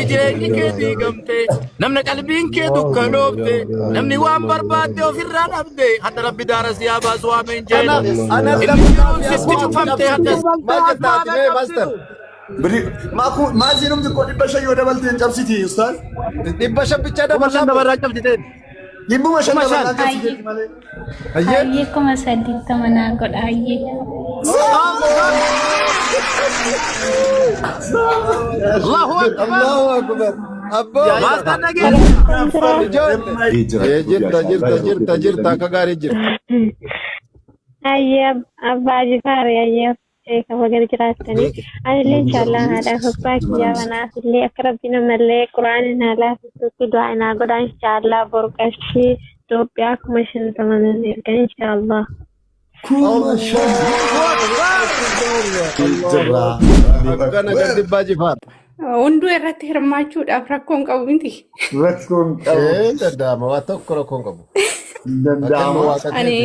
jireenyi kee diigamte namni qalbiin kee dukkanoofte namni waan barbaadde ofirraa dhabde hadda rabbi daara si haa baasu ameen jeen inni jiruun sitti cufamte hadda بري ماكو ما زينهم تقول دبشة يودا بلتين جابسيتي أستاذ دبشة بتشادا Kumasan na barra cabsiteen. يبو ما شاء الله Kumasan. جابسيتي Ayye kuma sadii tamana god ayye. Allahu Akbar. الله أكبر أبو Master nageen. جرتا كغاري جرت Ayye abbaa jifaare ayye kafa gadi jiraatanii anillee inshallah haadhaaf abbaa kiyyaa kanaaf illee akka rabbi namallee quraana naa laafisuutti du'aa naa godha inshallah boru qarshii Itoophiyaa kuma 50 erga inshallah. أنا قد باجي فات Hunduu irratti hirmaachuudhaaf rakkoon qabu miti. ركون إيه ددام واتوكل كونكم Ani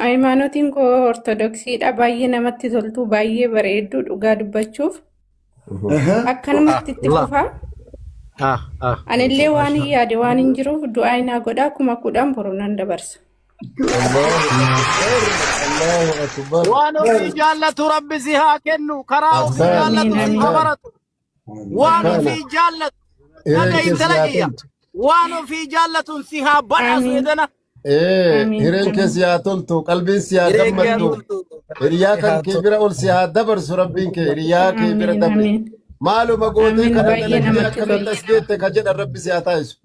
hayimaanotiin koo ortodoksiidha. Baay'ee namatti toltu, baay'ee bareeddu dhugaa dubbachuuf. Akkanumatti itti fufaa. Anillee waan hin yaade waan hin jiruuf du'aa naa godhaa 10,000 boru nan dabarsa. الله أكبر Waan ofii jaallatu rabbi si haa kennu karaa ofii jaallatu si haa baratu. Waan ofii jaallatu naga intala kiyya. Waan ofii jaallatuun si haa badhaasu jedhana. إيه هيرين كسياتولتو قلبين سيادمتو رياك كبير أول سيادبر سربين كي رياك كبير دبر مالو مقولي كذا كذا تسجيت كجد الرب سياتايس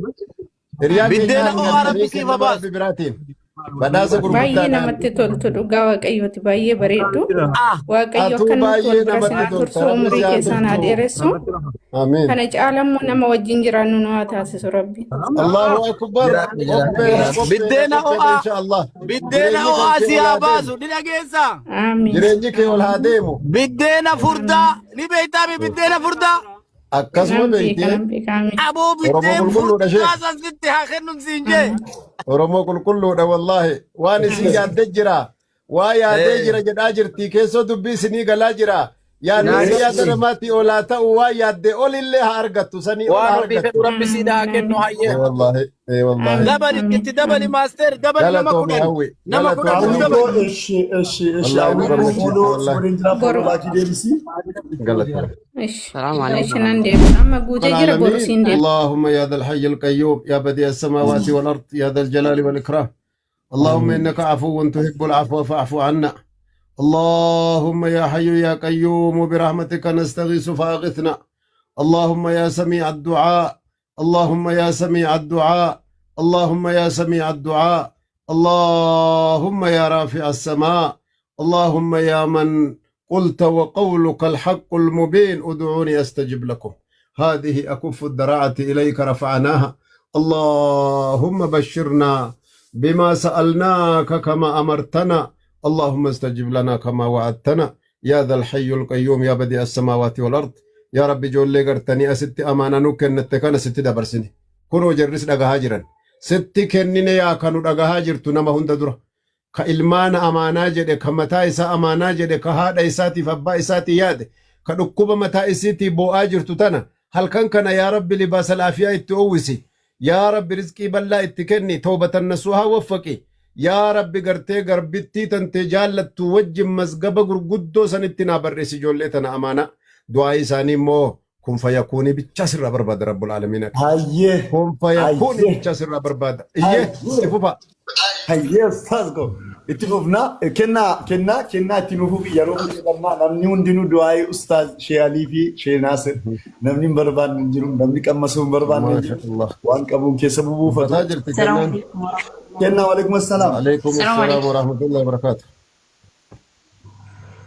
رياك Biddeena oo Rabbi siif haa baasu. ببراتين بدأس Baay'ee قربتان namatti toltu dhugaa waaqayyooti baay'ee bareeddu. Waaqayyo Atuu akka nama baay'ee fuuldura namatti sinaa tolta, tursu rabbi umurii si haa keessaan haa tolchu. dheeressu. آمين Kana caalammoo nama wajjin jiraannu nu haa taasisu rabbi. الله أكبر Biddeena oo إن شاء الله Biddeena oo si haa baasu ni dhageessa. Amiin. جرينجي كي ولا ديمو Biddeena furdaa ni beektaami biddeena furdaa. أكسمو Kanan بيتي beekaa amiin. Aboo biddeen Oromoo gulgulluudha ishee. furdaa sansitti haa kennuun siin jee. oromoo qulqulluudha wallaahi waan isin yaadde jira waa yaadee jira jedhaa jirti keessoo dubbii isinii galaa jira yaadde isin yaadda namaatti olaa ta'u waa yaadde olillee haa argattu sanii ol haa Waan ofii argattu fedhu rabbi si haa kennu hayyee. wallaahi wallaahi Dabali itti dabali maaster dabali nama galatoomi kudhan. hawwi Nama kudhan galatoomi dabali. إيش إيش إيش والله أنا والله فولو والله. سورين جرا فولو باكي ديرسي galatoomi Ishi nan deema. Amma guutee jira boru siin deema. اللهم يا ذا الحي القيوم يا بديع السماوات والأرض يا ذا الجلال والإكرام اللهم إنك عفو تحب العفو فاعف عنا اللهم يا حي يا قيوم برحمتك نستغيث فاغثنا اللهم يا سميع الدعاء اللهم يا سميع الدعاء اللهم يا سميع الدعاء اللهم يا رافع السماء اللهم يا من قلت وقولك الحق المبين ادعوني استجب لكم هذه أكف الدراعة إليك رفعناها اللهم بشرنا بما سألناك كما أمرتنا اللهم استجب لنا كما وعدتنا يا ذا الحي القيوم يا بديع السماوات والأرض يا رب جولي قرتني أست أمانا نكن نتكن ست دبرسني كنو جرس دقا هاجرا ست كنني يا كانو دقا هاجر تنما هند درة كإلمان أمانا جده كمتا إسا أمانا جده كهاد إساتي فبا إساتي ياد كنكوب متا إسيتي بو آجر تتنا هل كان يا رب لباس العافية اتووسي يا رب رزقي بلا اتكني توبة النسوها وفقي يا رب قرتي قربتي تنتجالت توجه مزقب قدو سنتنا برسي جولتنا أمانا دعائي ساني مو كن فيكوني بتشاسر برباد رب العالمين هايه كن فيكوني هايه بتشاسر برباد إيه استفوفا هايه أستاذ كو اتفقنا كنا تنوفو في يروح لما نمني دينو دعاء أستاذ شيء علي في شيء ناصر نمني بربان نجرم نمني كم مسؤول بربان ما شاء نجرم الله وان كابون كسببو فتاة فتاجر السلام تكلم عليكم ورحمة كنا وعليكم السلام عليكم السلام السلام عليكم. ورحمة الله وبركاته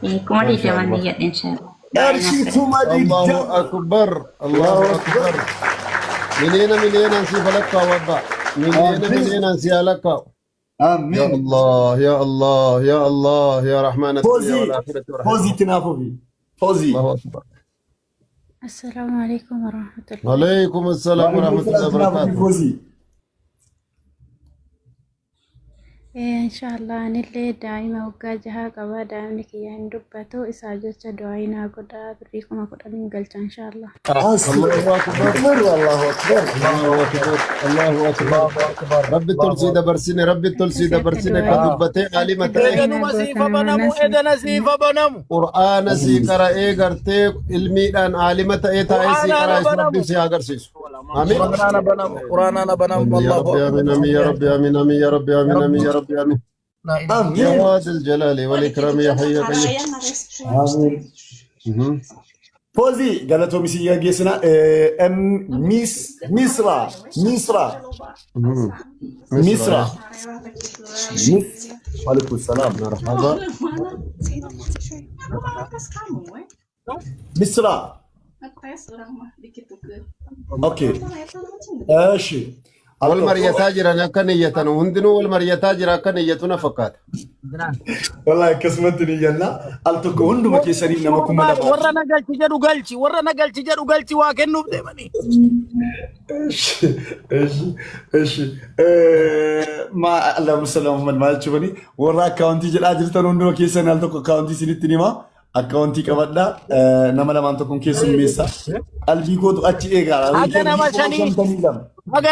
الله. كمان ما في شاء الله عملية إن شاء الله. أرشي ثم الله ديك أكبر الله أكبر منين أنسي فلك وضع منين أنسي لك يا آمين الله يا الله يا الله يا رحمن الدنيا فوزي والآخرة ورحمة فوزي تنافو في فوزي الله أكبر السلام عليكم ورحمة الله. عليكم السلام ورحمة الله تنافو في وبركاته فوزي إن شاء الله أنا اللي دائما وجهها قبل دائما كي يندبتو إساجة دعينا قدا بريكم أقول نقلت إن شاء الله. الله أكبر الله أكبر الله أكبر الله أكبر رب التلسي دبرسني رب التلسي دبرسني كدبتي عالمة إذا نسيف بنمو إذا نسيف بنمو قرآن سيكرا إيغرتي الميدان عالمة إيتا سيكرا ربي سياغرسيس آمين قرآن أنا بنم يا رب آمين آمين يا رب آمين آمين يا رب آمين آمين يا رب آمين يا واد الجلال والإكرام يا حي يا قيوم آمين فوزي قالت مسيا جيسنا ام مصر وعليكم السلام مرحبا مصر اوكي ماشي والمريا تاجرا كنية وهندنو والمريا تاجرا كنية فقط والله كسمتني جنة التكو هندو مكي سرينا مكو مدى ورنا قلت جدو قلتي واكنو بدمني ايش ما اللهم صل على محمد ما تشوفني ورا كاونتي جل اجر تنوندو مكي سن التكو كاونتي سنتني ما اكاونتي كبدا نما لما انتكم كيسن ميسا قلبي كو اتشي ايغا انا ما شاني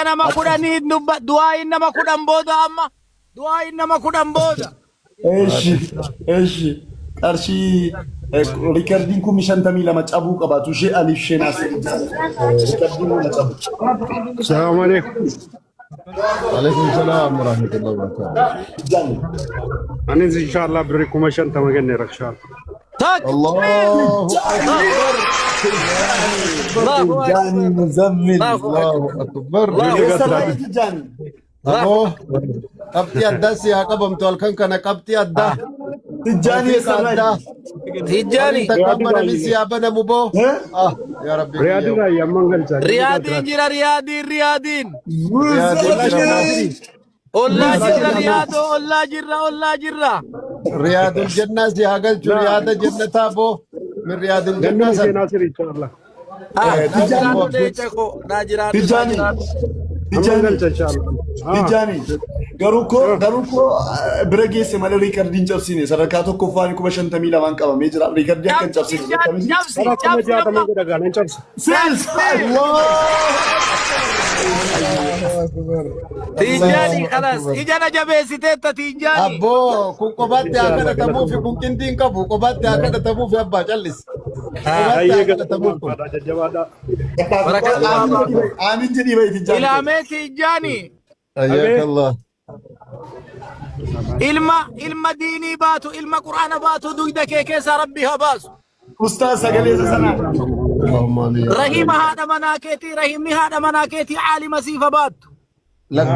انا ما كوداني دعاء انما كودان بودا اما دعاء انما كودان بودا ايش ارشي ريكاردينكم مشانتمي لما تشابو قباتو شي الف شي ناس ريكاردينكم تشابو السلام عليكم عليكم السلام ورحمة الله وبركاته أنا إن شاء الله بريكم عشان تمجني ركشان الله أكبر جاني مزمل الله أكبر جاني أبو قبتي الدس يا قبم تولكن كنا قبتي الدا تجاني الدا تجاني تكبر ميسي أبنا مبو يا ربي رياضي يا منغل رياضين جرا رياضين والله جرا رياض الجنة سياقل رياض الجنة تابو من رياض الجنة ناصر إن شاء الله تجاني تجاني garuko birage se mala recording chapsine saraka to ko fani ko bashan tamila man qaba me jira recording kan chapsine sales تيجاني خلاص اجانا جبهتي تيجاني ابو كوكو بات اكد تمو في كوكين دين كبو كوكو بات اكد تمو في ابا جلس هاي تمو جوادا بركة امين جدي بيت تجاني الى ميتي جاني حياك الله ilma diinii baatu ilma quraana baatu dugda kee keessa rabbi habaasu استاذ سجليز سنه اللهم امين rahima haadha manaa keetii rahimni haadha manaa keetii caalima siifa baattu لك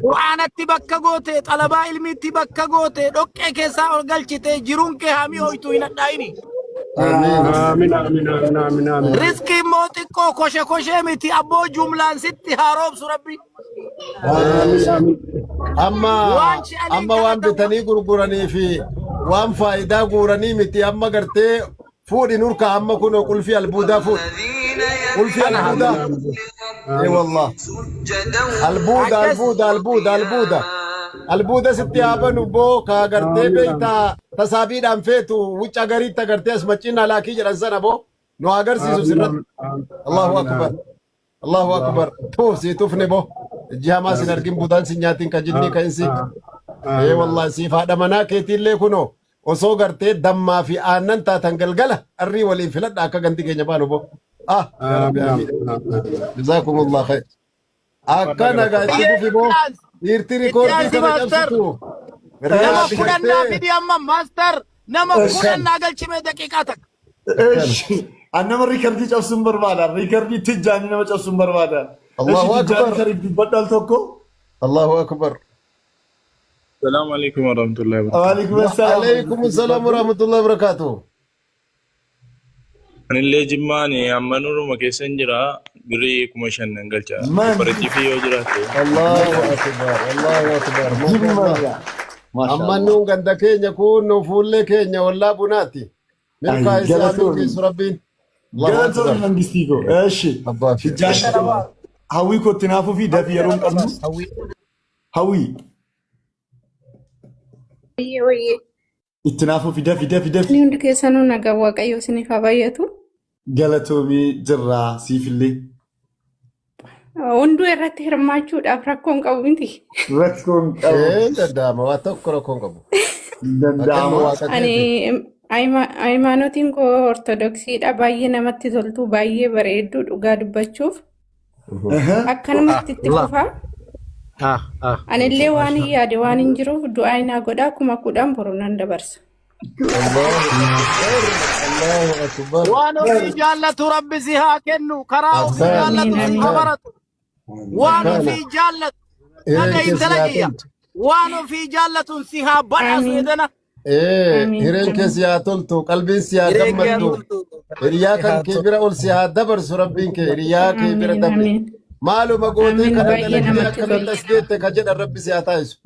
quraanatti bakka goote xalabaa ilmiitti bakka goote dhoqqee keessaa ol galchite jiruun kee hamii hoytu hin hadhaa'ini آمين rizqii immoo xiqqoo koshe miti abboo jumlaan sitti haaroobsu rabbi أما وان بتني غرغراني في وان فايدة غوراني متي أما قرتي فود نوركا أما كنو قل في البودا فود قل في البودا اي والله البودا ستي أبا نبو كا قرتي بيتا تسابيد أم فيتو وچا غريتا قرتي اسمچين على كي جرنسان أبو نو أغر سيسو سرد الله أكبر توفسي توفني بو جهما سنرجم بودان سنياتين كجني كإنسي إيه والله سيف هذا منا كتير لكونو وصو غرتي دم في آنن تاتنقلقلة الري ولين فلت أكا غنتي كي نبالو بو يا رب آمين جزاكم الله خير أكا نغا في بو يرتري كورتي كنا جمسكو nama kudhannaa fidi amma maaster nama kudhannaa galchime daqiiqaatak annama riikardi cabsuun barbaada riikardi tijjaani nama cabsuun barbaada Allahu akbar badal tokko Allahu akbar السلام عليكم ورحمة الله وبركاته عليكم السلام ورحمة الله وبركاته أنا اللي جماني أما نور ما كيسنجرا بريكم عشان نقلتها بريتي في وجراته الله أكبر أما نون عند كينيا كون نفول كينيا ولا بناتي من كايس أبوكي سربين جالتون نانجستيكو إيش هاوي كنت نافو في دافي يروم قبل هاوي Wayye. Ittinaafu fida fida fida Ni hundi keessanuu nagaa waaqayyo isiniif haa baay'atu. galatoomii jirraa siifillee Hunduu irratti hirmaachuudhaaf rakkoon qabu miti. rakkoon qabu Danda'ama waa tokko rakkoon qabu. danda'ama. Ani hayimaanotiin koo ortodoksiidha. Baay'ee namatti toltu, baay'ee bareeddu dhugaa dubbachuuf. Akkanumatti itti fufaa. Anillee waan hin yaade waan hin jiruuf du'aa naa godhaa 10,000 boruu nan dabarsa. Allahu akbar. waan ofii jaallatu rabbi si haa kennu karaa ofii jaallatu si haa baratu waan ofii jaallatu naga intala kiyya waan ofii jaallatuun si haa badhaasu jedhana Hireen kee si haa toltu, qalbiin si haa gammaddu. Hiriyaa kan kee bira ol si haa dabarsu rabbiin kee hiriyaa kee bira dabre. Maaluma gootee kana dalagdee akkanatti as geette ka jedhan rabbi si haa taasisu.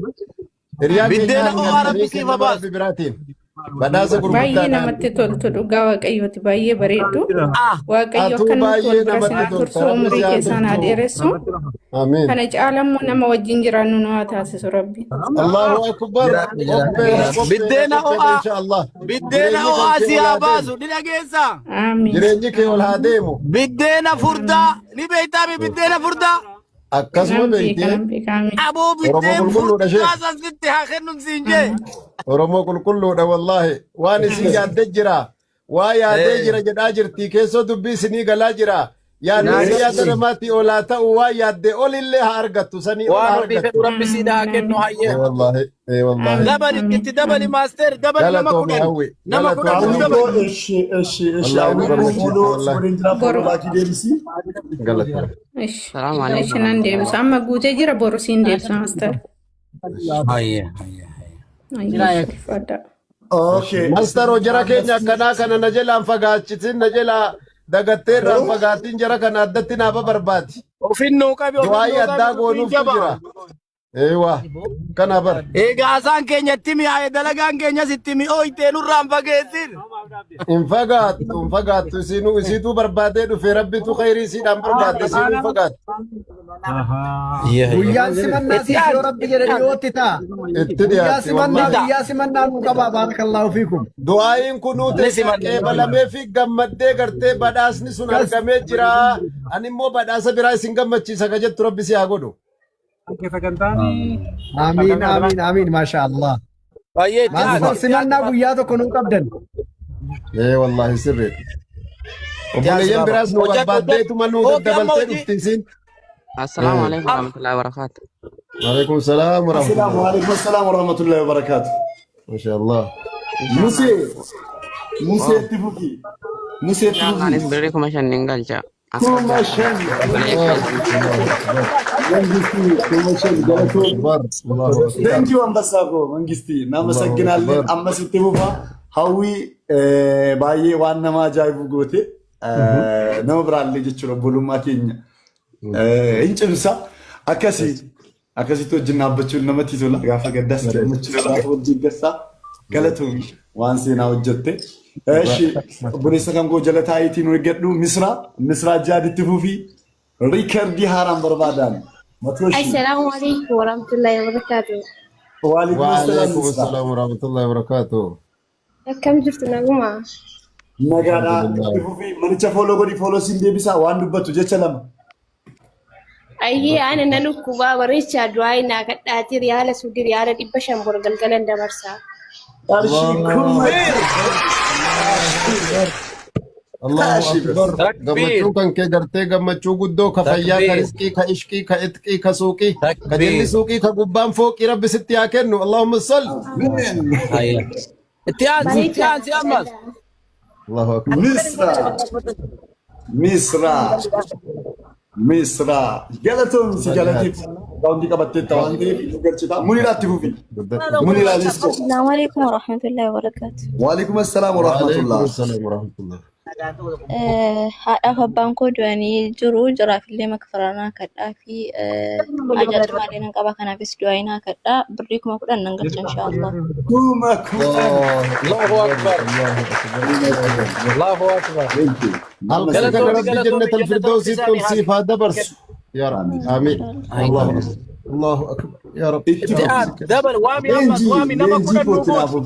Hiriyaa Biddeena ho'aa rabbi keenyaa siif haa baasu. rabbi biraatiin. Badhaasa Baay'ee gurguddaadhaan. namatti toltu dhugaa waaqayyooti. Baay'ee bareeddu. Waaqayyo Atuu akka nuti baay'ee wal bira namatti sinaa tolta. tursu umurii keessaan haa dheeressu. Amiin. Kana caalammoo nama wajjin jiraannu nu haa taasisu rabbi. Allahu akbar. Biddeena ho'aa Inshallah. biddeena ho'aa si haa baasu ni dhageessaa Amiin. Jireenyi kee ol haa deemu. biddeena furdaa ni beektaami biddeena furdaa Akkasuma beektee Kanan beekame. aboo biddeen qulqulluudha ishee. furdaa sansitti haa kennuun siin jee Oromoo qulqulluudha wallaahi. Waan isin yaaddee jira. Waa yaaddee jira jedhaa jirti. Keessoo dubbii isinii galaa jira. Yaadni isin yaadda namaatti olaa ta'u waa yaaddee olillee haa argattu. Sanii ol haa waan ofii fedhu argattu. rabbi si haa kennu hayyee Wallaahi. Wallaahi. dabali itti dabali maaster dabali nama Galatoomii kudhan hawwi. nama kudhan Galatoomii. dabali Eshi eshi eshi Wallahi awwi barbaachisa, fuuloo wallahi. fuudhin jira fuuloo baakii deebisii. Galatoomii. Ishi. Ishi nan deebisa. Amma guutee jira boru siin deebisa master. Fadda. Okay. Master jara keenya akkanaa kana na jalaan fagaachisin na jalaa dagattee irraan fagaatiin jara kana addatti naaf barbaadi. ofinnuu qabi Du'aayi addaa goonuuf jira. Eewa kana bar. eegaa asaan keenya itti mi'aaye dalagaan keenyas itti mi'ooytee nurraan fageessin Hin fagaattu isiituu barbaadee dhufe rabbitu khayrii isiidhaan barbaadde isiin hin fagaattu. Guyyaan simannaa siif yoo rabbi jedhe dhiyootti ta'a. Itti Guyyaa dhiyaatti simannaa wallahi. guyyaa simannaa nu qabaa baarakallahu fiikum. Du'aayiin kunuu teessee qeebalamee fi gammaddee gartee badhaasni sun argamee jira. Ani immoo badhaasa biraa isin gammachiisa ka jettu rabbi si haa godhu. Amiin amiin amiin maasha Allah. baay'ee itti Maasii simannaa guyyaa tokko nu qabdan. Wallahi sirri. Obboleeyyan biraas nu barbaaddeetuma nu daddabaltee dhufti isin. Assalamu alaikum warahmatullahi wabarakatuh. Waalaikum salaam wa rahmatullahi. Assalamu alaikum assalam wa rahmatullahi wa barakatuh. Masha Allah. Musee Musee itti fufi. Musee itti Anis fufi. beri kuma shannin galcha. Kuma shan. Mangisti kuma shan galatoomii. Akbar. Allahu akbar. Thank you ambassador Mangisti. Namasagginaለን ammas itti fufa. Hawwi baay'ee waan nama ajaa'ibu goote nama biraallee jechuudha obbolummaa keenya. Hin cimsa akkasitti wajjin dhaabbachuun namatti tola gaafa gaddaas gammachiisa gaafa wajjin gassaa galatoomii waan seenaa hojjette. Eshi obboleessa kan koo jala taayitiin eeggadhu Misraa Jaaditti fufi riikardii haaraan barbaadaan. Assalamu alaikum warahmatullahi wabarakatuh. Waalaikum Waalaikum assalam. salaam wa rahmatullahi wa barakatuh. Akkam jirtu naguma? Nagaadhaa itti fufi manicha fooloo godhi fooloo siin deebisaa waan dubbatu jecha lama. Ayyee ana nan ukkubaa bareechaa du'aayi naa kadhaati riyaala sudii riyaala 500 galgalan dabarsaa. Qarshii kuma. Allahu akbar. Gammachuu kan kee gartee gammachuu guddoo ka fayyaa ka rizqii ka ishqii ka itqii ka suuqii ka jalli suuqii ka gubbaan fooqii rabbi sitti haa kennu. Allahumma salli. itti aansi ammas Allahu akbar. Misra galatoon si galatiif daawwanti qabattee waan ta'eef galchita muniidhaatti fufi muniidhaa lisko Assalamu alaikum warahmatullahi wabarakatuh. waalaikum assalaam wa rahmatullah Waalaikum salaam wa rahmatullah. Haadhaaf abbaan koo du'anii jiru jiraafillee makfaraanaa kadhaa fi ajajatu maalee nan qaba kanaafis du'aayi naa kadhaa birrii 10,000 nan galcha inshaallah. kuma kuma Allahu akbar Allahu akbar Halkan kan rabbi jannatul firdawsiitti ol siif haa dabarsu. Ya Rabbi. Amiin. Allahu akbar. الله اكبر يا رب اتحاد دبل وامي أمس وامي نما كنا نقول اتروك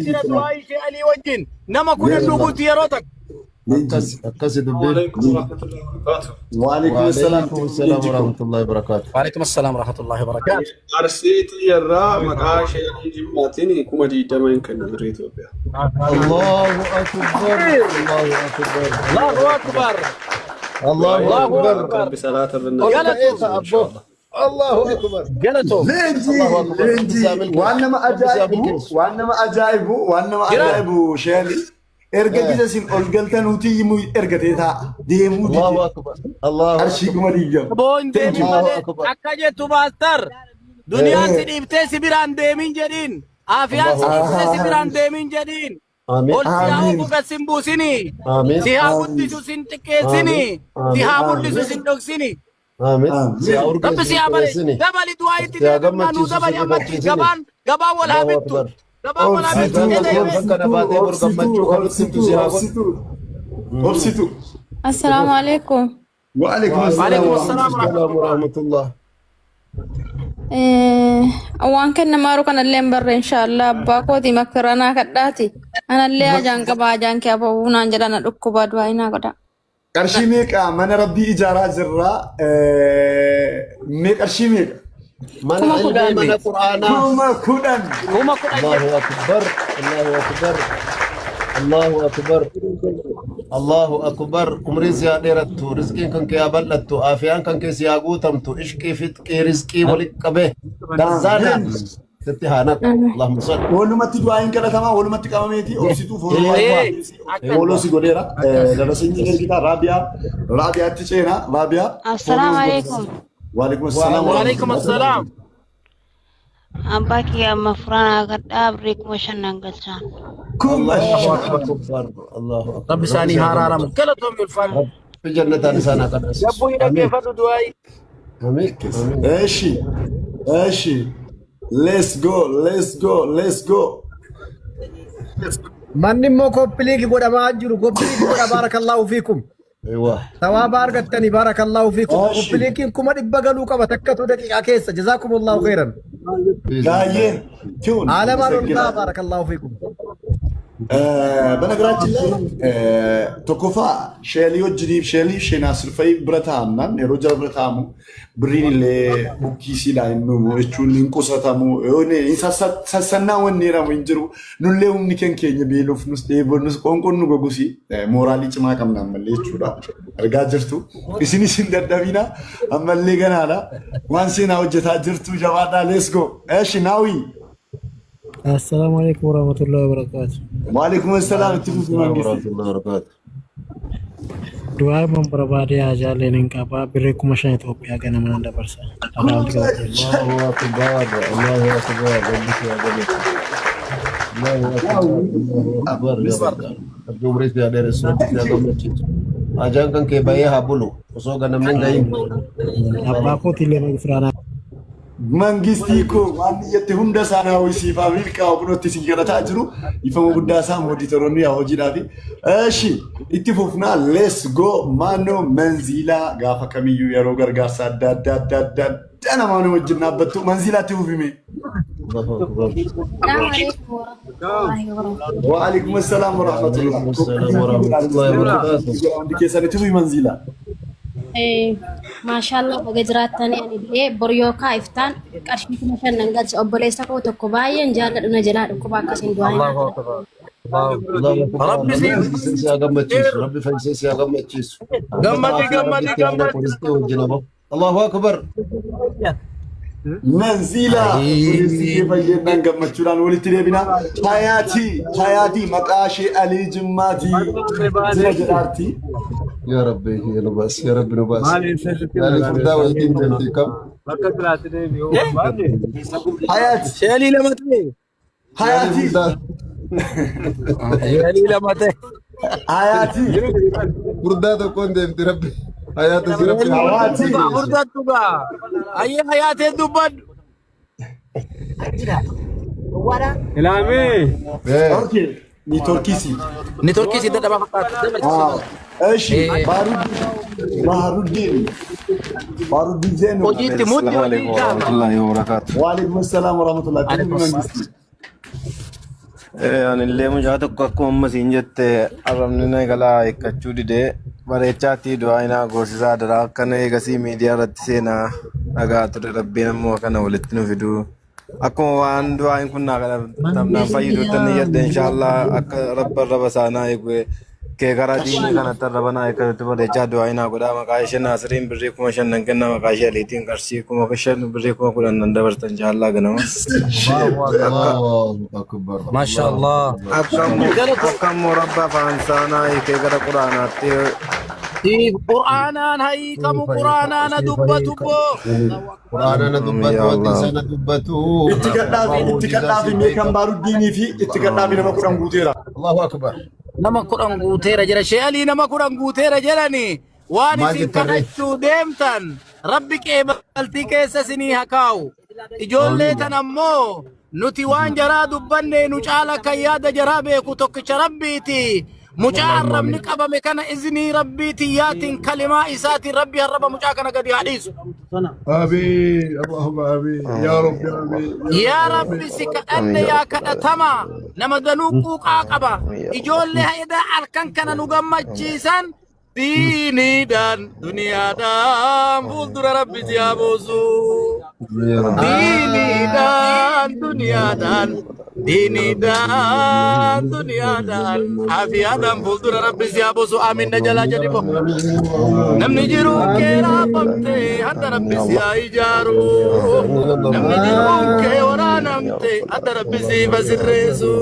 كنا دواي شيء علي وجين نما كنا نقول تياراتك أكاسي دبي وعليكم السلام ورحمة الله وبركاته. وعليكم السلام ورحمة الله وبركاته. أرسيت يرى مقاشي جمعتني كم جيت ما يمكن بريتو بيا. الله أكبر الله أكبر الله أكبر الله أكبر بصلاة الرنة. الله أكبر قالتوا لينجي وانما أجايبو شالي erga gizasin ol galtan uti yimu erga teta demu الله أكبر الله arshi kuma digam boin demi male akaje tu bastar dunia sidibte sibiran demin jedin afian sidibte sibiran demin jedin آمين ol siyahu buka simbusini آمين siyahu disu sintikesini siyahu disu sindoksini آمين rabbi siyabale dabali duaiti nanu dabali amati gaban wal habitu gaban wal habitu obsitu السلام عليكم. وعليكم السلام ورحمة الله. waan kenna maaru kana illee barre inshallah abbaa kooti makkarana kadhaati ana illee ajaan qaba ajaan kee aboo naan jedhana dhukkuba du'aa ina godha qarshii meeqa mana rabbii ijaaraa jirra mee qarshii meeqa mana ilmi mana qur'aana kudan Allahu akbar Allahu akbar Allahu akbar Allahu akbar umri ziyaadeerattu rizqiin kan kee abal'attu aafiyaan kan kee siyaa guutamtu ishqii fitqii rizqii walitti qabee danzaana sitti haanaq Allahumma salli walumatti du'aayin kadhatamaa walumatti qabameeti obsituu fooloosi godheera darasanii ergitaa raabiyaatti ceenaa raabiyaa assalaamu alaykum وعليكم السلام abbaa kiyya amma furana kadhaa birrii 5,000 galchaan Allahu akbar Allahu akbar ربي ساني هارارم كلتهم يلفن في جنة لسانا قدس يبو إلى كيف دواي آمين ايشي let's go manni immoo koppiliiki godhamaa jiru koppiliiki godha baarakallahu fiikum ايوه ثواب argattani baarakallahu fiikum koppiliikiin kuma 100 galuu qaba takkatu daqiiqaa keessa jazakumullahu khairan daayeen tiun alamanullah baarakallahu fiikum በነገራችን ላይ ቶኮፋ ሼሊዮጅዲፍ ሼሊ ሼናስልፈይ ብረታምናን የሮጃ ብረታሙ ብሪን ለቡኪሲ ላይ ነው እቹን እንቁሰታሙ ሆነ ሰሰና ወኔራ ወንጅሩ ኑሌውም ንከንከኝ ቤሎፍ ንስ ደቦንስ ቆንቆኑ ጎጉሲ ሞራሊ ጭማ ቀምና መለቹዳ አርጋ ጅርቱ እስኒ ሲንደዳቢና አመለ ገናላ ዋንሲና ወጀታ ጅርቱ ጀባዳ ሌትስ ጎ እሺ ናዊ السلام عليكم ورحمة الله وبركاته. وعليكم السلام ورحمة الله وبركاته. دعاء من بربادي أجعل لين كابا بريكم مشان إثيوبيا كنا من عند برسا. الله أكبر الله أكبر الله أكبر يا رب. الجمهورية في هذا الرسول في هذا المسجد. أجان كان كباية هبلو. وصوغا نمن جايم. أبا كوتي لين فرنا. mangisti ko waan yette hunda sana hoysiif Ameerika obnotti si garataa jiru ifamu guddaa isaa mooditoroonni yaa hojiidhaa fi eshi itti fufnaa let's go mano manzila gaafa kamiyyuu yeroo gargaarsa adda namaan wajjin dhaabbattu manzilaatti fufime وعليكم السلام ورحمة الله وبركاته كيساني تفي منزلا ما شاء الله بجراتني أنا ليه بريوكا إفتان كارشيك مشان نقدر أبليس تكو تكوباين جالد نجلاد كوبا كاسين دوين ربي فنسي ربي فنسي الله أكبر منزلا كيف يجينا نقمتشولان ولتري بنا حياتي مقاشي علي جماتي زجراتي يا ربي يا نباس يا رب نباس يعني فردا ويدين تلتكم حياتي شالي لما تبي حياتي شالي لما تبي حياتي فردا تكون ديم ربي حياتي ربي حياتي فردا تبا أي حياتي دبان إلامي اوكي نيتوركيسي ده ما فقط ايش بارود الدين زين وجيت مدي ورحمة الله وبركاته. وعليكم السلام ورحمة الله. يعني اللي مجاتك أكون مسين جت أرمنا كلا إكتشودي ده بريتشاتي دعائنا غورسا درا كنا يكسي ميديا رتسينا أغاتر ربنا مو كنا ولتنو فيدو أكون وان دعائن كنا كنا تمنا فايدو تنيت إن شاء الله أك رب سانا يقول كيغرا ديني كنا تربنا يكتب بريتشا دعائنا قدا مكايش ناصرين بريكم عشان نكنا مكايش ليتين كرسيكم مكشن بريكم كلنا ندبرت إن شاء الله كنا الله أكبر ما شاء الله. أكم رب فانسانا كيغرا قرآناتي قرآنا هاي كم قرآنا دبتو قرآننا دبتو وديسنا دبتو. اتكلنا في ميكان بارود ديني في اتكلنا في نما قرآن قوتيرا. الله أكبر. نما قرآن قوتيرا جرا شيالي نما قرآن قوتيرا جراني واني سيكنتو ديمتن ربك إبالتي كيسسني هكاو إجولي تنمو نتي وان جرا دبني نجعل كياد جرا بيكو توكش ربيتي مجعرب نقبا مكان إذني ربيتي ياتين كلمة إساتي ربي الرب مجاكنا قد يحديث آمين اللهم آمين يا رب آمين يا ربي سكأن يا كأتما نما دنوكوك عقبا إجول لها إذا أركان كان نقمت جيسان ديني دان دنيا دان فولدر ربي زيابوزو ديني دان دنيا دان ديني دان دنيا دان عافية دان فولدر ربي زيابوزو آمين نجلا جديبو نمني جيرو كيرا بمتي هند ربي زياي جارو نمني جيرو كيورا نمتي هند ربي زيبا سرسو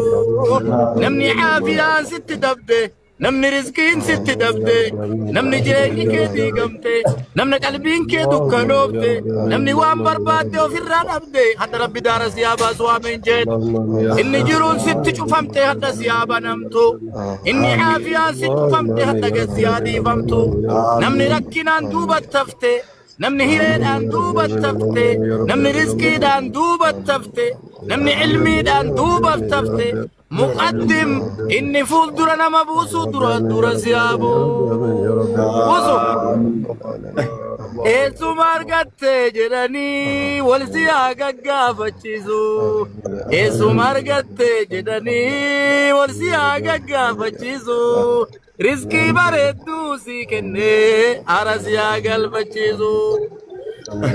نمني عافية ست دبي نمني رزقين ست دبدي نمني جيني كيدي قمتي نمني قلبين كيدو كنوبتي نمني وان بربادي وفي الران أبدي حتى ربي دار سيابا سوا من جيد إني جرون ست شفمتي حتى سيابا نمتو إني عافية ست شفمتي حتى قسيادي فمتو نمني ركنان دوبة تفتي نمني هيرين أن دوبة تفتي نمني رزقي دان دوبة تفتي نمني علمي دان دوبة تفتي مقدم إني فول درنا مبوسو درا سيابو بوسو إيسو مارغت جدني والسياقا قافتشيزو إيسو مارغت جدني والسياقا قافتشيزو رزقي باردو سيكني أرسياقا الفتشيزو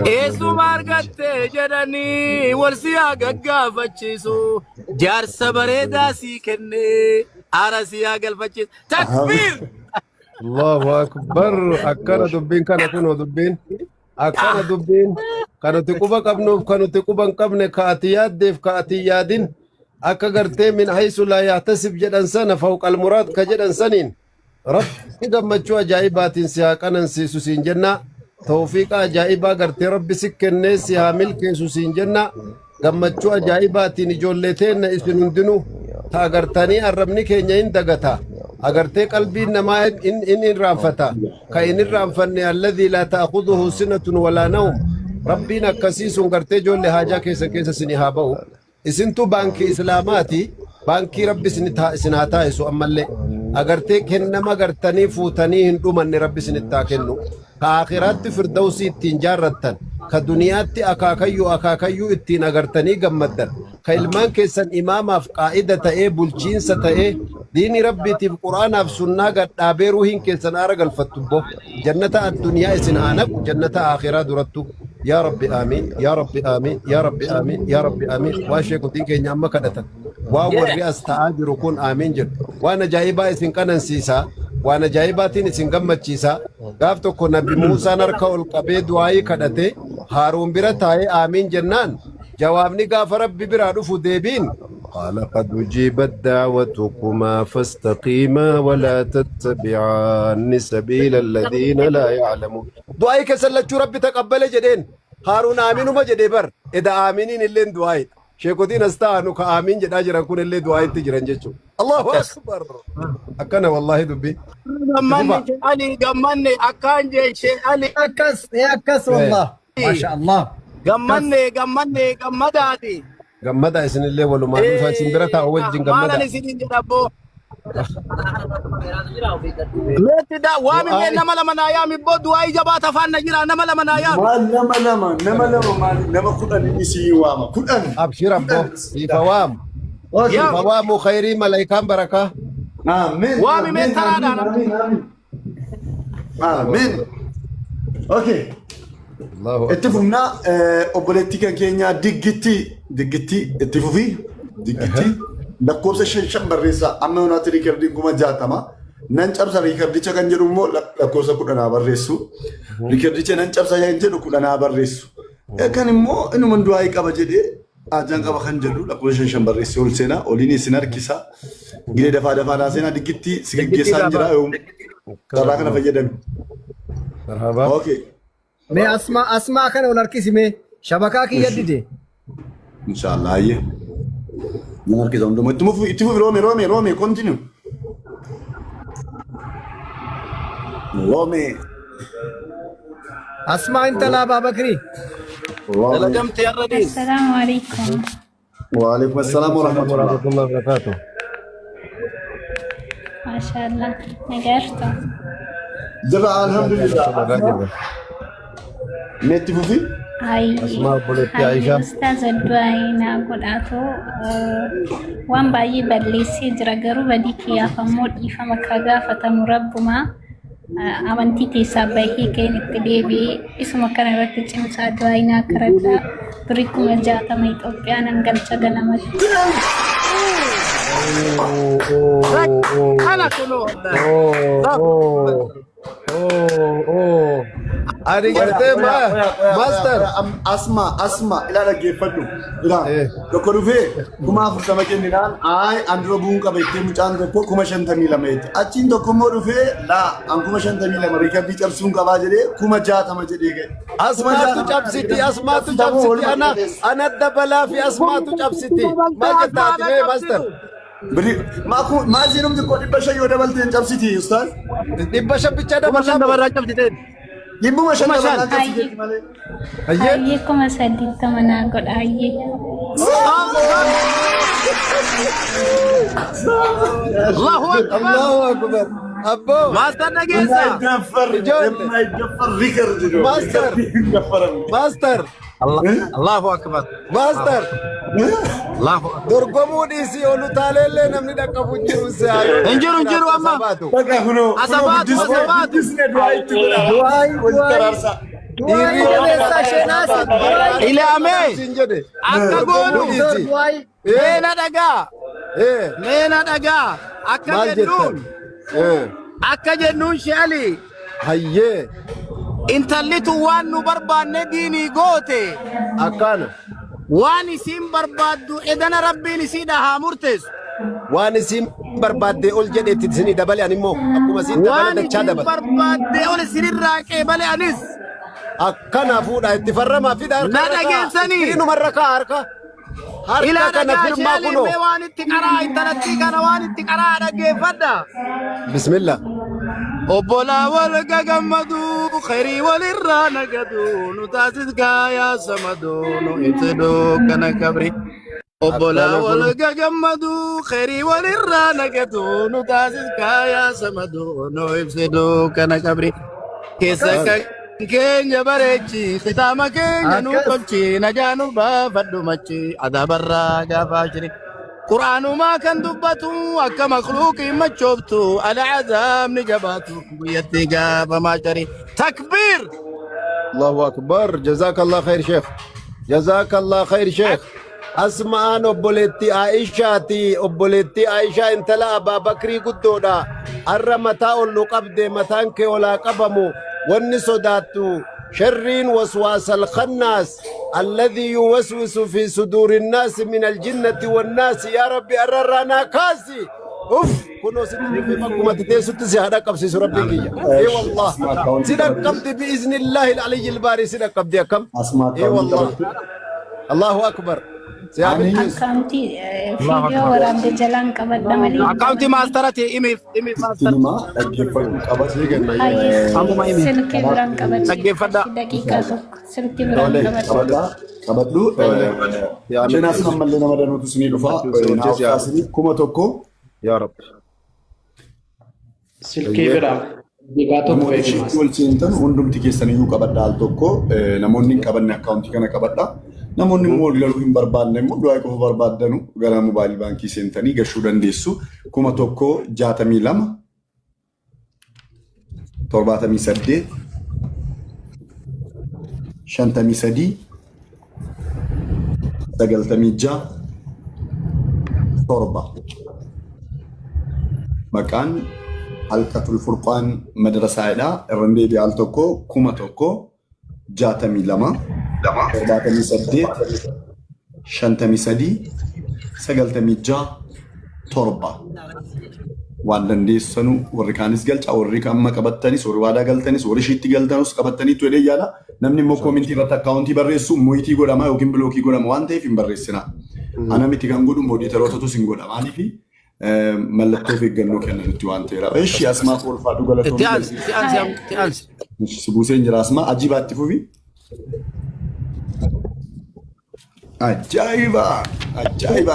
إيسو مارغت جدني والسياقا قافتشيزو جارس بريدا سيكني أرسياقا الفتشيزو تكبير الله أكبر أكنا دبين كانوا دبين أكنا دبين كانوا تكوبا قبنوف كانوا تكوبا قبن كاتيات ديف كاتيادين أكا قرتي من حيث لا يحتسب جدًا سنة فوق المراد كجدًا سنين رب إذا ما تشوى جائبات سياقنا سيسوسين جنة توفيق جائبا قرتي رب سكن سيها ملك سوسين جنة قم تشوى جائبات نجولتين إسنون دنو تاقرتاني الربني كينيين دقتا أغرتي قلبي نما إن رانفتا كإن رانفن الذي لا تأخذه سنة ولا نوم ربنا كسيس غرتي جول لهاجا كيس سنهابو اسنتو بانك إسلاماتي بانكي ربي سنهاتا يسو أما اللي أغرتي كنما غرتني فوتني هندو من ربي سنتا كنو كآخرات فردوسي تنجارتن كدنيات أكاكيو اتين أغرتني غمدن كإلمان كيسن إماما في قائدة تأي بلچين ستأي ديني ربي تيب قرآن في سنة قد آبيروهن كيسن آرق الفتبو جنة الدنيا اسن آنك جنة آخرة درتو يا ربي آمين يا ربي آمين يا ربي آمين يا ربي آمين واشيكو تنكي نعم كدتا واو الرئاس تعاجر كون آمين جل وانا جايبا اسن كانن سيسا وانا جايباتين اسن قمت شيسا قافتو كو نبي موسى نركو القبي دعاي كدتي هارون برتاي آمين جنان جوابني قاف ربي برادو فديبين قال قد أجيبت دعوتكما فاستقيما ولا تتبعان سبيل الذين لا يعلمون دعاي كسلت ربي تقبل جدين هارون آمين وما جدي بر إذا آمينين اللي دعاي شيخوتين استانو كآمين جدا جران كون اللي دعاي تجران جيشو الله أكبر أكنا والله دبي قمني علي قمني أكان جيش علي أكس والله ما شاء الله قمني قمدادي قمدا اسن اللي ولو ما نفا سنبرتا وجين قمدا مالا نسين جربو Meetti da waami mee nama lama naa yaami booddee waa'ee jabaata afaan na jira nama lama naa yaami. Maal nama maal nama kudhan inni sii waama kudhan. Abshir abbo. Ifa waam. Ifa waamu khayrii malaayikaan barakaa. Amen. Waami mee taraadhaan. Amen. Okay. Itti fufnaa obboleettii kan keenyaa diggitti itti fufii diggitti lakkoofsa 5 barreessaa amma yonaatti riikardiin 60 nan cabsa riikardicha kan jedhu immoo lakkoofsa 10 barreessu riikardicha nan cabsa kan jedhu 10 barreessu kan immoo inuma du'aa qaba jedhee ajaan qaba kan jedhu lakkoofsa 5 barreessee ol seenaa oliin isin harkisa gidee dafaa seenaa diggitti si geggeessaa jira karraa kana fayyadami. Marhaba. Okay. Me asma kana wal harkisi me shabaka ki yaddide. Inshallah aye. Nan harkisa hundumaa itti fufi Roome continue. Roome. Asma intala Babakri. Dalgamti yarradis. Assalamu alaikum. Wa alaikum assalam wa rahmatullahi wa barakatuh. Mashallah. Nagarta. Jaba alhamdulillah. Meetti fufi? Hai. Asma obboleettii Aisha. Ustaz Du'aayina godhatu waan baay'ee balleessee jira garuu badii kiyyaafammoo dhiifama akka gaafatamu rabbuma amantii keessaa bahee keen itti deebi'ee isuma kana irratti cimsaa Du'aayina kadhadha birrii 60 Itoophiyaa nan galcha ganamatti. Kana kunoo. Ani gartee master asma ila dhaggeeffadhu ila tokko dhufee 40 kenninaan andro buun qaba itti mucaan tokko 52 achiin tokko immoo dhufee laa an 52 riikardii cabsuun qabaa jedhee 60 jedhee ga'e. Asmaatu cabsiti ana dabalaa fi asmaatu cabsiti maal jettaati mee master? Maal jedhamti koo 500 yoo dabalteen cabsiti ustaaz? 500 bicha dabalaa cabsite. Ibbuma 5 dabalaa cabsiti malee. Ayyee 30 naa godha ayyee. Allahu akbar. Abbo. Master nageessa. Master. Allahu akbar. Master. Allahu dorgomuu dhiisii olu taaleellee namni dhaqqabu jiru si'aalu. Injiru amma. Asabaatu. Ilaame. Akka goonu. Meena dhagaa. Akka jennuun she'ali. Hayyee. Intallitu waan nu barbaanne diinii goote. Akkana. Waan isin barbaaddu edana rabbiin isiidha haa murteessu. Waan isin barbaadde ol jedheetti isinii dabale animmoo akkuma isin dabale dachaa dabale. Waan isin barbaadde ol isinirraa qeebale anis. Akkana fuudha itti farramaa fi harka. Na dhageessanii. Inumarra kaa harka. Harka kana firmaa kunoo. Waan itti qaraa intalatti kana waan itti qaraa dhaggeeffadha. Bismillah. Obbolaa wal gagammadu khayrii walirraa nagadu nu taasis gaayaa samadu nu ibsidu kana kabri. Obbolaa wal gagammadu khayrii walirraa nagadu nu taasis gaayaa samadu nu ibsidu kana kabri. Keessa kan keenya bareechi kitaaba keenya nu tolchi najaanu baafadhu machi adabarraa gaafaa shiri. قرآن كان دبته أكا مخلوق ما شفته على عذاب نجباته ويتقى فما شري تكبير. الله أكبر. جزاك الله خير شيخ. جزاك الله خير شيخ. أسمع أبولتي عائشة انت لا أبا بكري قدودا الرمتاء اللقبد متانك ولا قبمو والنسوداتو شرين وسواس الخناس الذي يوسوس في صدور الناس من الجنة والناس يا ربي أررانا كاسي اوف كنو ستي في مكومة تيسوت زيادة قبسي ربي اي والله سيدك قبض بإذن الله العلي الباري سيدك قبض يا كم اي والله الله أكبر. Akkaunti video waraabde jalaan qabadha malee. Akkaunti maastarati imi maastar. Silkii biraan qabadha. Dhaggeeffadha. Daqiiqaa tokko silkii biraan qabadha. Qabadhu. Sheenaas ammallee nama danuutu isinii dhufa. Naaf kaasanii 1,000. Yaa Rabbi. silkii biraa dhiigaa tokko eegumas. wal seentan hundumti keessaniyyuu qabadha al tokko namoonni hin qabanne akkaawuntii kana qabadha. Namoonni immoo wal galuu hin barbaadne immoo du'aa qofa barbaaddanu gara mobaayilii baankii seentanii gashuu dandeessu. 1162 78 53 96 torba. Maqaan Halqatul Furqaan madrasaadha. Irraan deebi'ee al tokko 1162 78 53 96 torba. Waan dandeessanu warri kaanis galcha warri amma qabattanis warri waadaa galtanis warri shiitti galtanus qabattanii tu edee yaala. Namni immoo koomentii irratti akkaawuntii barreessu mo'itii godhama yookiin bilookii godhama waan ta'eef hin barreessina. Ana miti kan godhu mooditeerootatus hin godha. Maaliif mallattoo of eeggannoo kennanutti waan ta'eera. Eeshi asmaa kolfaadhu galatoomii. Itti aansi. Sibuuseen jira asmaa ajibaatti fufi. Ajaa'iba! Ajaa'iba!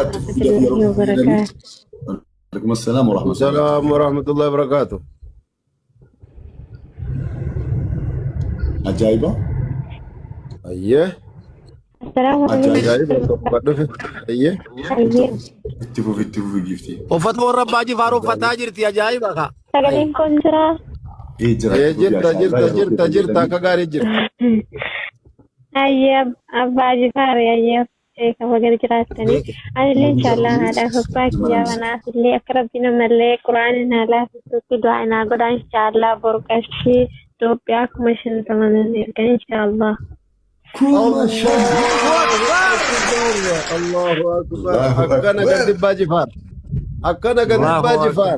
عليكم السلام ورحمة الله. السلام ورحمة الله وبركاته. عجائبة. أيه. السلام عليكم. عجائبة. أيه. اتفوا في جفتي. Uffatuma warra abbaa Jifaaruu uffataa jirti ajaa'iba ka. Sagaleen kun jira. jirta akka gaarii jirta. Ayyee abbaa Jifaari ayyee kan wagana jiraatanii anillee inshallah haadha abbaa kiyyaa kanaaf illee akka rabbiin amallee quraana naa laafisuutti du'aa naa godha inshallah borqashii Itoophiyaa 50 ergan inshallah. الله أكبر. أكنا قد باجفار. أكنا قد باجفار.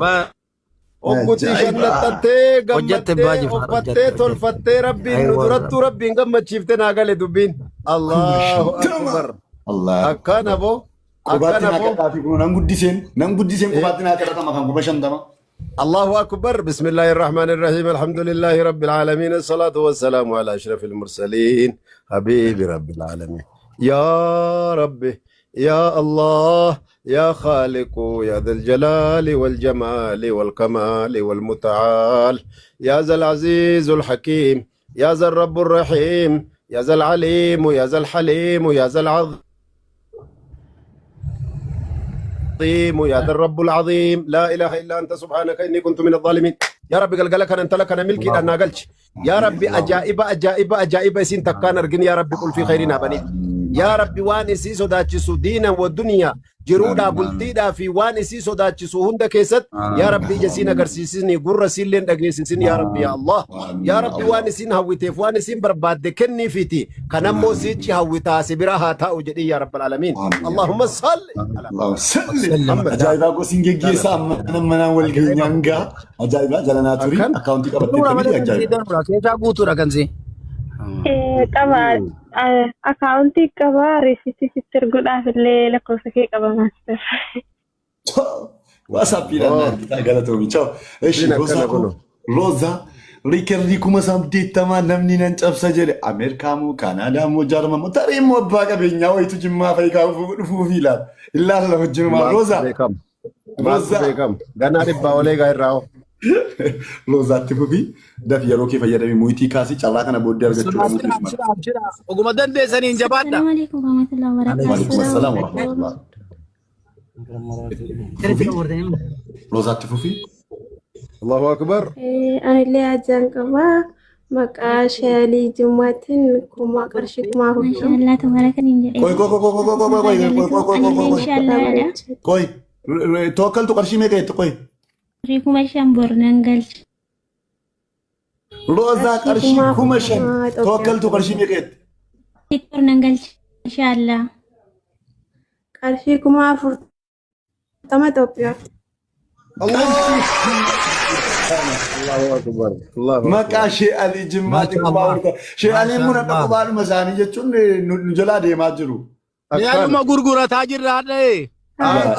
وقتي شنتتي قمتي وفتي تلفتي ربي ندرت ربي قمت شفتنا قال دبين الله أكبر. الله أكنا بو أكنا بو نمقدسين قباتنا كرتا مكان قبشن دما الله أكبر. بسم الله الرحمن الرحيم الحمد لله رب العالمين الصلاة والسلام على أشرف المرسلين حبيب رب العالمين يا ربي يا الله يا خالق يا ذا الجلال والجمال والكمال والمتعال يا ذا العزيز الحكيم يا ذا الرب الرحيم يا ذا العليم يا ذا الحليم يا ذا العظيم يا ذا الرب العظيم لا إله إلا أنت سبحانك إني كنت من الظالمين يا ربي قلقلك أنت لك أنا ملكي أنا قلت يا ربي أجائب أجائب أجائب سين تكان أرجن يا ربي قل في خيرنا بني يا ربي وان سيسو داتشسو دينا والدنيا جرودا بلتيدا في وان سيسو داتشسو هند كيست يا ربي جسينا قرسيسني قر سيلين أجنسيسني يا ربي يا الله يا ربي وان سين هويتي وان سين برباد كني فيتي كنمو سيتشي هويتا سبراها تاو جدي يا رب العالمين اللهم صل اللهم صل أجايبا قوسين جيسا أنا والجنيانجا أجايبا جلنا توري أكاونتي كبتة أجايبا Keessa guutuudha kan si. Qaba akaawuntii qaba riisitii sitti erguudhaaf illee lakkoofsa kee qaba maaster. WhatsApp irraa galatoomi. Ciao. Eshi Roza riikerrii 80 namni nan cabsa jedhe Ameerikaa moo Kaanaadaa moo Jaarman moo tarii immoo abbaa qabeenyaa wayitu jimmaa fayikaa dhufuuf ilaalla wajjin maa Roza. Roza. Ganaa dhibbaa olee gaa irraa Rozaatti fufi daf yeroo kee fayyadamee mo'itii kaasii carraa kana booddee argachuu Oguma dandeessaniin jabaadha. Assalamualaikum warahmatullahi wabarakatuh. Waalaikum assalam warahmatullah. Rozaatti fufi. الله أكبر. Anillee ajaan qaba maqaa shaalii jummaatiin kuma qarshii kuma hojii. Koi tawakkaltu qarshii meeqa jette koi? Kuma shan bornaan galcha. Roza qarshii 5,000 tawakkaltu qarshii meeqa jette? Bornaan galcha inshallah. Qarshii kuma 40 Itoophiyaa. الله أكبر. الله أكبر. Maqaa Shee Alii Jimmaatti qubaa urta. Shee Aliin muna qubaadhuma isaanii jechuun nu jalaa deemaa jiru. Mi'aadhuma gurgurataa jirra hadha'e.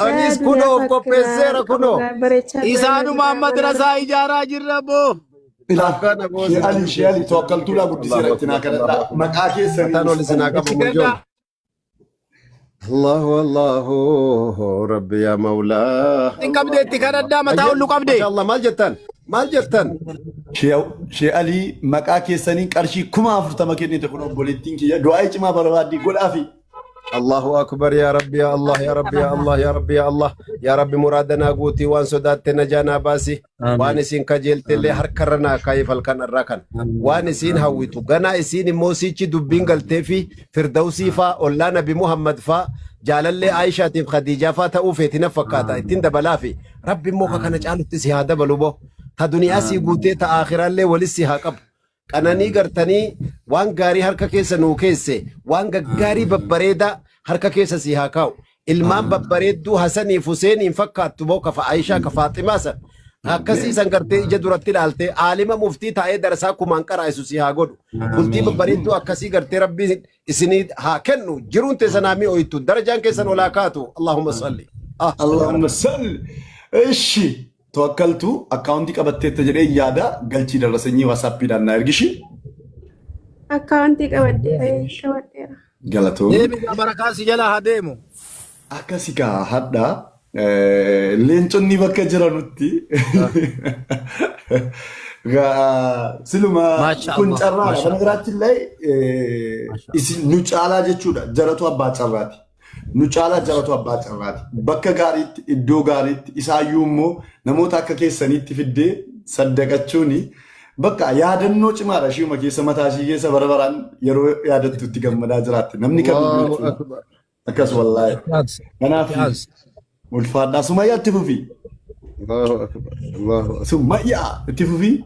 Anis kunoo qopheesseera kunoo. Isaanuma madrasaa ijaaraa jirra boo. Shee Alii tawakkaltuudhaa guddiseera itti naa kadhadhaa. Maqaa keessanii. Tan ol isin haa qabamu ijoollee. الله الله ربي يا مولاه إن قبضت كندا متى أقول لك قبضي ما شاء الله ما جتان maal jettan Shee Alii maqaa keessanii qarshii 40,000 kennite kun obboleettiin kiyya du'aa cimaa barbaaddi godhaafi. الله أكبر يا ربي يا الله يا ربي يا الله يا ربي يا الله يا ربي مرادنا قوتي وان سودات نجانا باسي وانسين كجلت اللي هركرنا كيف الكن الركن وانسين هويتو غنا اسين موسيتي دبين قلتي في فردوسي فا ولا نبي محمد فا جال اللي عائشة خديجة فا تأوفيتنا فكاتا اتين دبلافي ربي موكا كان جعلو تسي هذا بلوبو تا دنيا سي قوتي تا آخرا اللي ولسي هاقب kananii gartanii waan gaarii harka keessa nuu keesse waan gaggaarii babbareeda harka keessa si haa kaa'u ilmaan babbareedduu Hasaniif Huseeniin fakkaattu boo kafa Aishaa ka Faaximaa san akkasii san gartee ija duratti ilaaltee aalima muftii taa'ee darasaa kumaan qaraa'isu si haa godhu bultii babbareedduu akkasii gartee rabbii isinii haa kennu jiruun teessanaamii ooyittu darajaan keessan olaa kaatu Allahumma salli Allahumma salli ishi توكلتو اكاونتي قبتت تجري يادا قلتي درسني واتساب دانا ارغشي Akkaawuntii qabadhee غلطو deemi barakaasi jala hadeemu اكاسيكا حدا لينتوني بك جرانوتي سلما كنت ارى بنغراتي لاي نوچالا جچودا جراتو ابا چراتي نوچالا جراتو ابا چراتي بك غاريت ادو غاريت اسايومو نموتا ككيسنيت فيدي صدقچوني بك يادنو چمارا شيما كيس متاشي كيس بربران يرو يادتو تيغمدا جرات نمني كبي اكاس والله انا في والفادا سمية تفوفي الله أكبر الله أكبر سمية تفوفي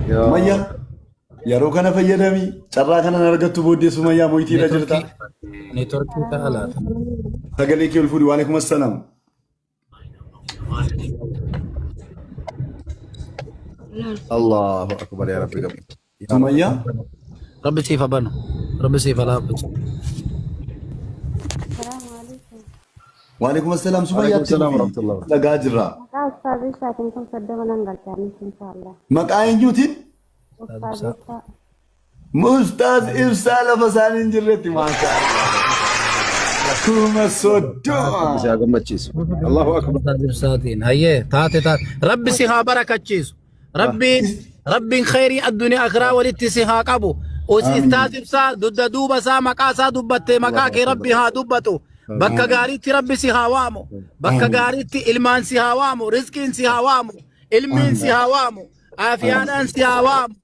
سمية يارو كان فيدامي شرا كان نرجت بودي سمية مويتي رجلتا نيتوركي تعالى تقليك الفودي وعليكم السلام الله أكبر يا ربي قبل سمية ربي سيفا بنو ربي سيفا لابد وعليكم السلام سمية وعليكم السلام ورحمة الله لا قاجرة أستاذ ساكنكم صدقنا نقلتني إن شاء الله مقاين جوتين أستاذ مستاذ إرسال فسان جرتي ما شاء الله كوما صدق بس يا قمة تشيس الله أكبر ساتين هي تات ربي سيها بركة تشيس ربي خيري الدنيا أخرى ولتسيها قبو وستاذ بسا ضد دوبا سا مقاسا دبت مقاكي ربي ها دبتو بكا غاريتي ربي سيها وامو بكا غاريتي إلمان سيها وامو رزقين سيها وامو علمين سيها وامو عافيان سيها وامو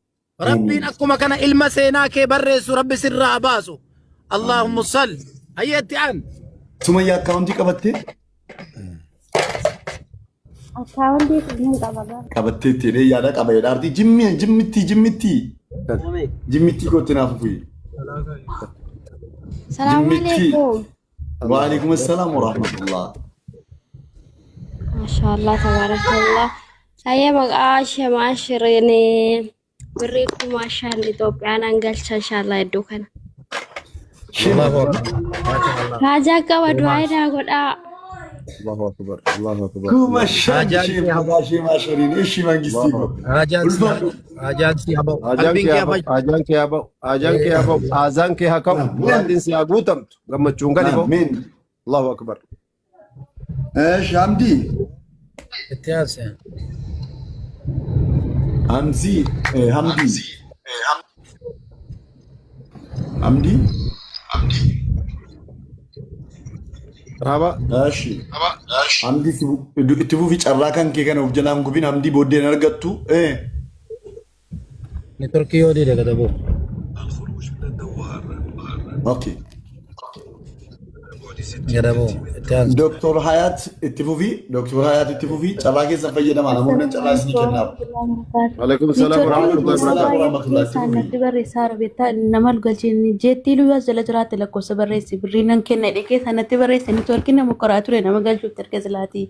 ربي أكما كان إلما سيناكي برسو ربي سر عباسو اللهم صل هيتي عن سمية أكاونتي قبتي أكاونتي كلهم قبتي تري يادا قبي دارتي جمتي كوتنا فوي السلام عليكم وعليكم السلام ورحمة الله ما شاء الله تبارك الله saya mag-aasya maashirini beriku masyan itu pianan gal inshallah itu kan haja ka wadwai da goda الله أكبر الله أكبر كوما شاجي ما شرين إيش ما قصدي أجانك يا أبو أذانك يا كم وادين سياقوتم لما تشونغني بو الله أكبر إيش عمدي اتياس همزي همدي رابا ماشي همدي تبو في شراكان كي كانوا بجنام كوبين همدي بودي نرجعتو نتركي يودي ده كده اوكي جربوا دكتور حياة التفوفي شراكي سفيدة معنا ممكن شراكي كنا عليكم السلام ورحمة الله sanatti barreessaa rabeetta namal galchini jeetti luyyaa jala jiraate lakkoofsa barreessi birriinan kenna dhaqee sanatti barreesse networkiin nama qoraa ture nama galchuuf tarkee silaati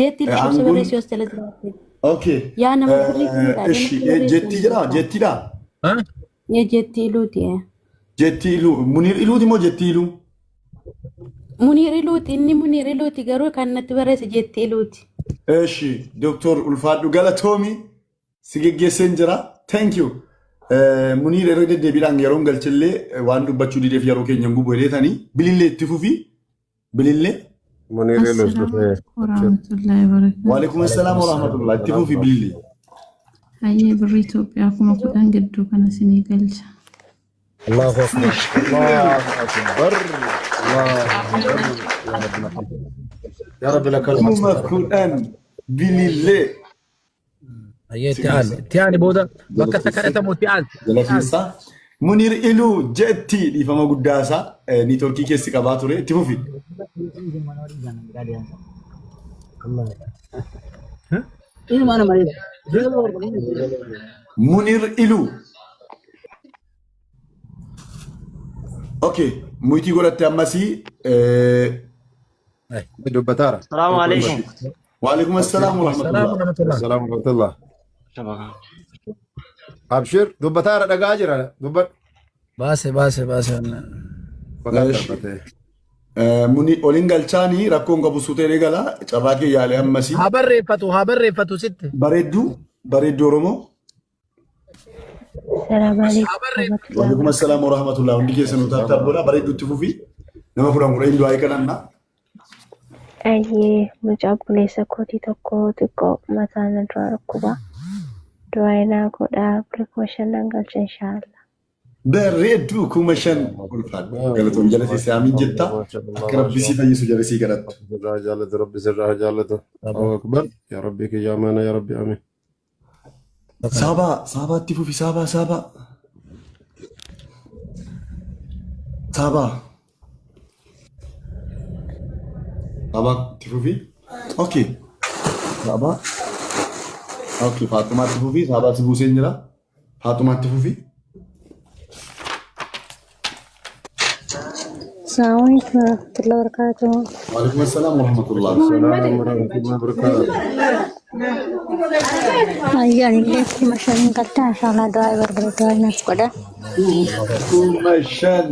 jeetti lakkoofsa barreessi jos jala jiraate okay yaa nama birrii jettidha jeetti iluuti jetti ilu munir iluuti moo jetti ilu munir iluuti inni munir iluuti garuu kan natti barreesse jeetti iluuti eshi doktor ulfaadhu galatoomii sigeggeesseen jira thank you munir yeroo deddeebiidhaan yeroon galchillee waan dubbachuu dideef yeroo keenya gubuu eleetanii bilillee itti fufi bilillee منير يلوس ورحمة الله وبركاته. وعليكم السلام ورحمة الله. اتفقوا في بليلي. هاي بريتو بياكم أكون قدو كان سنيقل. الله أكبر. الله أكبر. الله أكبر. يا رب لك هم القرآن بليلي. هي تيان بودا بكا سكرت مو تيان. جلسة منير إلو جتي دي فما قداسا نيتوركي كيسي كباتوري اتفقوا في. منير إلو. اوكي مويتي قولت أمسي دبتارة. السلام عليكم. وعليكم السلام ورحمة الله. السلام ورحمة الله. أبشر دبتارة دقاجرة دبت. باسه مني أولينغال تاني راكون قبو سوتي رجالا تراكي يالي أمسي. هابر فتو ست. بريدو رومو. السلام عليكم. وعليكم السلام ورحمة الله. عندي كيسة نوتات تربونا بريدو تفوفي. نما فرام قرين دعاء كلامنا. أيه مجاب ليس كوتي تكو تكو مثلا ركوبا دعينا كودا بريكوشن نقل إن شاء الله. بريدو كومشان. قالتهم جلسي سامين جدا. أكرب بسي فيسو جلسي قالت. جالت ربي سرها جالت. الله أكبر. يا ربي كي جامانا يا ربي آمين. سابا تفوفي سابا. سابا تفوفي. اوكي سابا. اوكي فاطمة تفوفي سابا تبوسين جرا. فاطمة تفوفي. السلام عليكم ورحمة الله وبركاته. وعليكم السلام ورحمة الله. السلام ورحمة الله وبركاته. يعني ليش مشان قلتها إن شاء الله دعاء بربرة الناس كده. كومشان.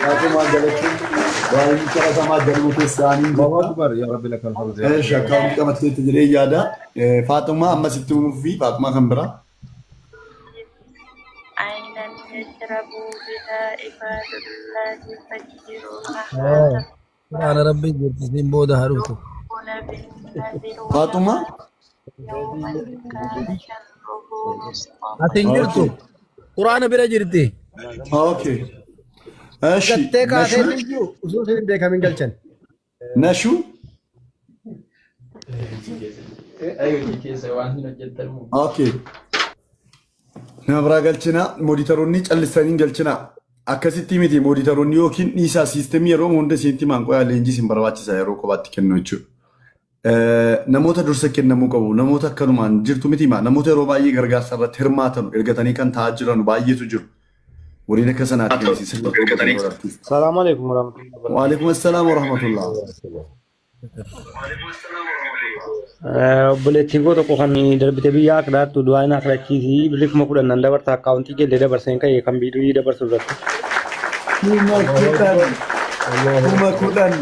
فاطمة جلتين. وإن شاء الله ما جلمت السامين. الله أكبر يا رب لك الحمد. إيش أكون كم تدري جادا فاطمة أما ستون في فاطمة خمبرة. عينا يشرب بها عباد الله فجروها. أنا ربي جرتين بودا هروتو. فاطمة. أتنجرتو. قرآن بيرا جرتي. اوكي ماشي قتك أتنجو. وصوص ديكا من قلتن. نشو اوكي نبرا قلتنا موديتروني جلسانين قلتنا akkasitti miti mooditaroonni yookiin dhiisaa siistemii yeroo hunda siinti maanqoyaa leenjii sin barbaachisaa yeroo kophaatti kennu jechuudha. Namoota dursa kennamuu qabu namoota akkanumaan jirtu miti maa namoota yeroo baay'ee gargaarsa irratti hirmaatan ergatanii kan taa'aa jiran baay'eetu jiru. Waliin akka sanaatti geessisan. السلام عليكم ورحمة الله وبركاته. وعليكم السلام ورحمة الله. buleettiin koo tokko kan darbite biyya akdaattu du'aa inni akdachiisi bilik ma kudhan nan dabarta akkaawuntii keellee dabarseen ka'e kan biiduu dabarsu irratti. Kuma kudhan.